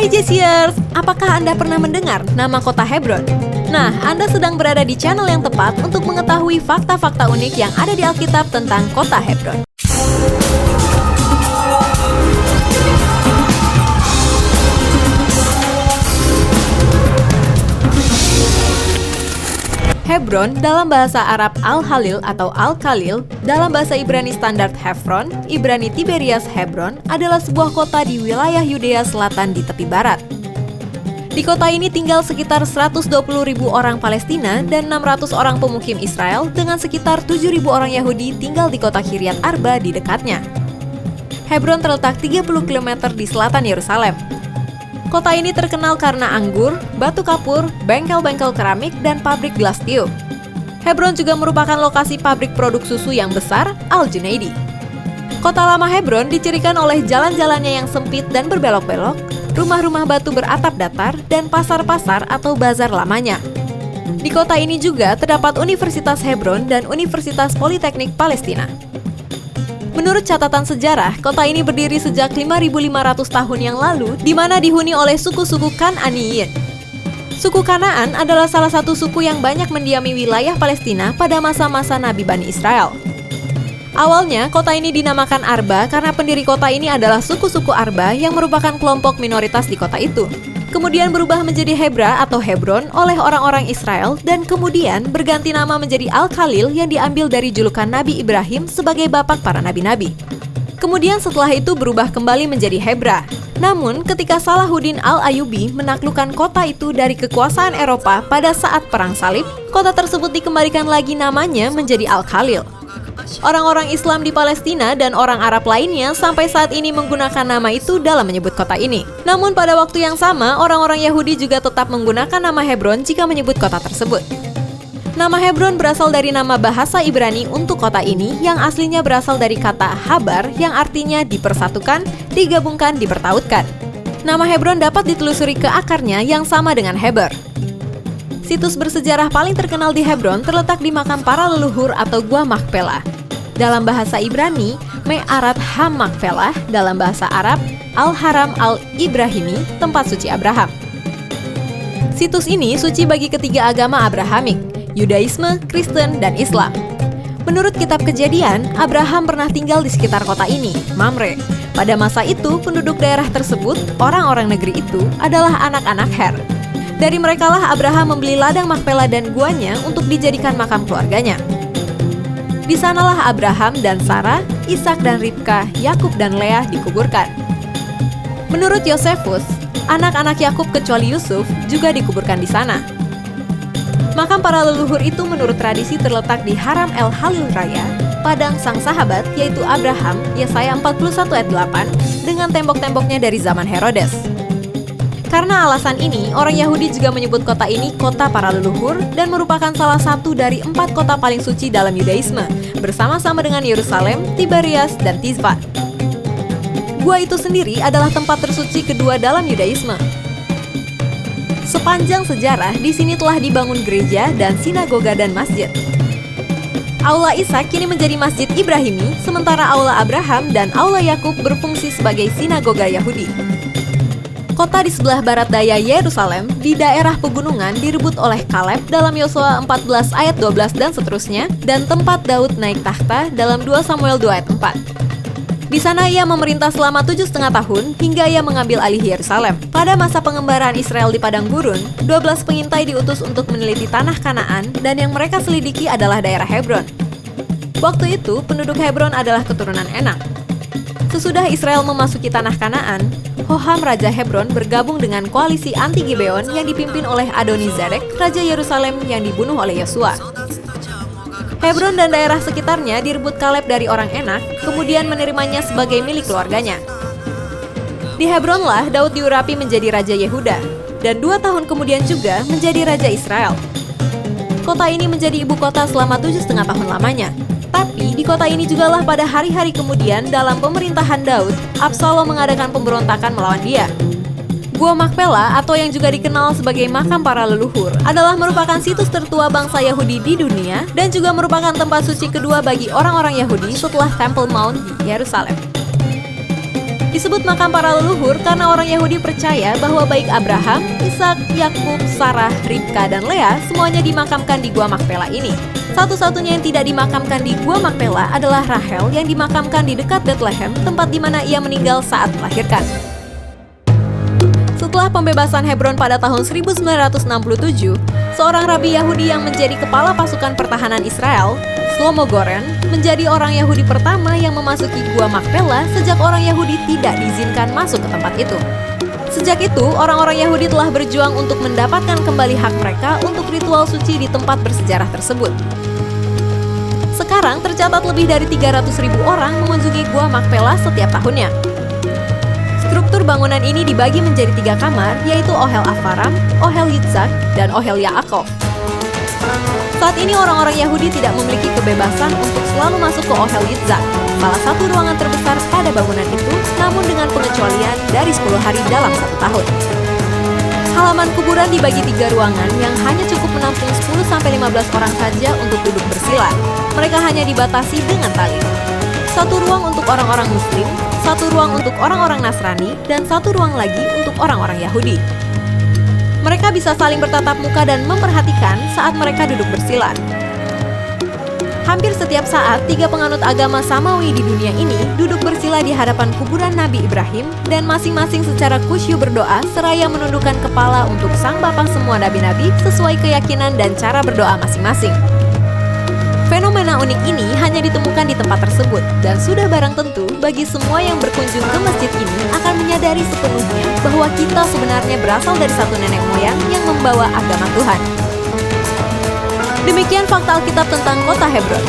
Hai Jesiers, apakah Anda pernah mendengar nama kota Hebron? Nah, Anda sedang berada di channel yang tepat untuk mengetahui fakta-fakta unik yang ada di Alkitab tentang kota Hebron. Hebron dalam bahasa Arab Al-Halil atau Al-Khalil, dalam bahasa Ibrani standar Hevron, Ibrani Tiberias Hebron adalah sebuah kota di wilayah Yudea Selatan di tepi barat. Di kota ini tinggal sekitar 120.000 orang Palestina dan 600 orang pemukim Israel dengan sekitar 7.000 orang Yahudi tinggal di kota Kiryat Arba di dekatnya. Hebron terletak 30 km di selatan Yerusalem. Kota ini terkenal karena anggur, batu kapur, bengkel-bengkel keramik, dan pabrik gelas tiup. Hebron juga merupakan lokasi pabrik produk susu yang besar, Al-Junaidi. Kota lama Hebron dicirikan oleh jalan-jalannya yang sempit dan berbelok-belok, rumah-rumah batu beratap datar, dan pasar-pasar atau bazar lamanya. Di kota ini juga terdapat Universitas Hebron dan Universitas Politeknik Palestina. Menurut catatan sejarah, kota ini berdiri sejak 5.500 tahun yang lalu, di mana dihuni oleh suku-suku Kan'aniyin. Suku Kanaan adalah salah satu suku yang banyak mendiami wilayah Palestina pada masa-masa Nabi Bani Israel. Awalnya, kota ini dinamakan Arba karena pendiri kota ini adalah suku-suku Arba yang merupakan kelompok minoritas di kota itu. Kemudian berubah menjadi Hebra atau Hebron oleh orang-orang Israel dan kemudian berganti nama menjadi Al-Khalil yang diambil dari julukan Nabi Ibrahim sebagai bapak para nabi-nabi. Kemudian setelah itu berubah kembali menjadi Hebra. Namun ketika Salahuddin Al-Ayyubi menaklukkan kota itu dari kekuasaan Eropa pada saat Perang Salib, kota tersebut dikembalikan lagi namanya menjadi Al-Khalil. Orang-orang Islam di Palestina dan orang Arab lainnya sampai saat ini menggunakan nama itu dalam menyebut kota ini. Namun pada waktu yang sama, orang-orang Yahudi juga tetap menggunakan nama Hebron jika menyebut kota tersebut. Nama Hebron berasal dari nama bahasa Ibrani untuk kota ini yang aslinya berasal dari kata habar yang artinya dipersatukan, digabungkan, dipertautkan. Nama Hebron dapat ditelusuri ke akarnya yang sama dengan Heber. Situs bersejarah paling terkenal di Hebron terletak di makam para leluhur atau Gua Makpelah. Dalam bahasa Ibrani, Me'arat HaMakpelah, dalam bahasa Arab, Al-Haram Al-Ibrahimi, tempat suci Abraham. Situs ini suci bagi ketiga agama Abrahamik, Yudaisme, Kristen, dan Islam. Menurut kitab Kejadian, Abraham pernah tinggal di sekitar kota ini, Mamre. Pada masa itu, penduduk daerah tersebut, orang-orang negeri itu, adalah anak-anak Her. Dari merekalah Abraham membeli ladang Makpelah dan guanya untuk dijadikan makam keluarganya. Di sanalah Abraham dan Sarah, Ishak dan Ribka, Yakub dan Leah dikuburkan. Menurut Yosefus, anak-anak Yakub kecuali Yusuf juga dikuburkan di sana. Makam para leluhur itu menurut tradisi terletak di Haram El Halil Raya, padang sang sahabat yaitu Abraham, Yesaya 41 ayat 8, dengan tembok-temboknya dari zaman Herodes. Karena alasan ini, orang Yahudi juga menyebut kota ini kota para leluhur dan merupakan salah satu dari 4 kota paling suci dalam Yudaisme, bersama-sama dengan Yerusalem, Tiberias, dan Tizfa. Gua itu sendiri adalah tempat tersuci kedua dalam Yudaisme. Sepanjang sejarah, di sini telah dibangun gereja dan sinagoga dan masjid. Aula Ishak kini menjadi Masjid Ibrahimi, sementara Aula Abraham dan Aula Yakub berfungsi sebagai sinagoga Yahudi. Kota di sebelah barat daya Yerusalem, di daerah pegunungan direbut oleh Kaleb dalam Yosua 14 ayat 12 dan seterusnya, dan tempat Daud naik tahta dalam 2 Samuel 2 ayat 4. Di sana ia memerintah selama 7,5 tahun hingga ia mengambil alih Yerusalem. Pada masa pengembaraan Israel di padang gurun, 12 pengintai diutus untuk meneliti tanah Kanaan dan yang mereka selidiki adalah daerah Hebron. Waktu itu, penduduk Hebron adalah keturunan Enak. Sesudah Israel memasuki tanah Kanaan, Hoham Raja Hebron bergabung dengan koalisi anti-Gibeon yang dipimpin oleh Adoni-Zedek, Raja Yerusalem yang dibunuh oleh Yosua. Hebron dan daerah sekitarnya direbut Kaleb dari orang Enak, kemudian menerimanya sebagai milik keluarganya. Di Hebronlah Daud diurapi menjadi Raja Yehuda, dan 2 tahun kemudian juga menjadi Raja Israel. Kota ini menjadi ibu kota selama 7,5 tahun lamanya. Tapi di kota ini jugalah pada hari-hari kemudian dalam pemerintahan Daud, Absalom mengadakan pemberontakan melawan dia. Gua Makpelah atau yang juga dikenal sebagai makam para leluhur adalah merupakan situs tertua bangsa Yahudi di dunia dan juga merupakan tempat suci kedua bagi orang-orang Yahudi setelah Temple Mount di Yerusalem. Disebut makam para leluhur karena orang Yahudi percaya bahwa baik Abraham, Ishak, Yakub, Sarah, Ribka, dan Lea semuanya dimakamkan di Gua Makpela ini. Satu-satunya yang tidak dimakamkan di Gua Makpela adalah Rahel yang dimakamkan di dekat Bethlehem, tempat di mana ia meninggal saat melahirkan. Setelah pembebasan Hebron pada tahun 1967, seorang rabi Yahudi yang menjadi kepala pasukan pertahanan Israel, Shlomo Goren, menjadi orang Yahudi pertama yang memasuki Gua Makpela sejak orang Yahudi tidak diizinkan masuk ke tempat itu. Sejak itu, orang-orang Yahudi telah berjuang untuk mendapatkan kembali hak mereka untuk ritual suci di tempat bersejarah tersebut. Sekarang tercatat lebih dari 300.000 orang mengunjungi Gua Makpela setiap tahunnya. Struktur bangunan ini dibagi menjadi 3 kamar, yaitu Ohel Avaram, Ohel Yitzhak, dan Ohel Yaakov. Saat ini orang-orang Yahudi tidak memiliki kebebasan untuk selalu masuk ke Ohel Yitzhak, salah satu ruangan terbesar pada bangunan itu, namun dengan pengecualian dari 10 hari dalam 1 tahun. Halaman kuburan dibagi 3 ruangan yang hanya cukup menampung 10-15 orang saja untuk duduk bersila. Mereka hanya dibatasi dengan tali. 1 ruang untuk orang-orang Muslim, 1 ruang untuk orang-orang Nasrani, dan 1 ruang lagi untuk orang-orang Yahudi. Mereka bisa saling bertatap muka dan memperhatikan saat mereka duduk bersila. Hampir setiap saat, 3 penganut agama Samawi di dunia ini duduk bersila di hadapan kuburan Nabi Ibrahim dan masing-masing secara khusyuk berdoa seraya menundukkan kepala untuk sang bapa semua nabi-nabi sesuai keyakinan dan cara berdoa masing-masing. Fenomena unik ini hanya ditemukan di tempat tersebut dan sudah barang tentu bagi semua yang berkunjung ke masjid ini akan menyadari sepenuhnya bahwa kita sebenarnya berasal dari satu nenek moyang yang membawa agama Tuhan. Demikian fakta Alkitab tentang kota Hebron.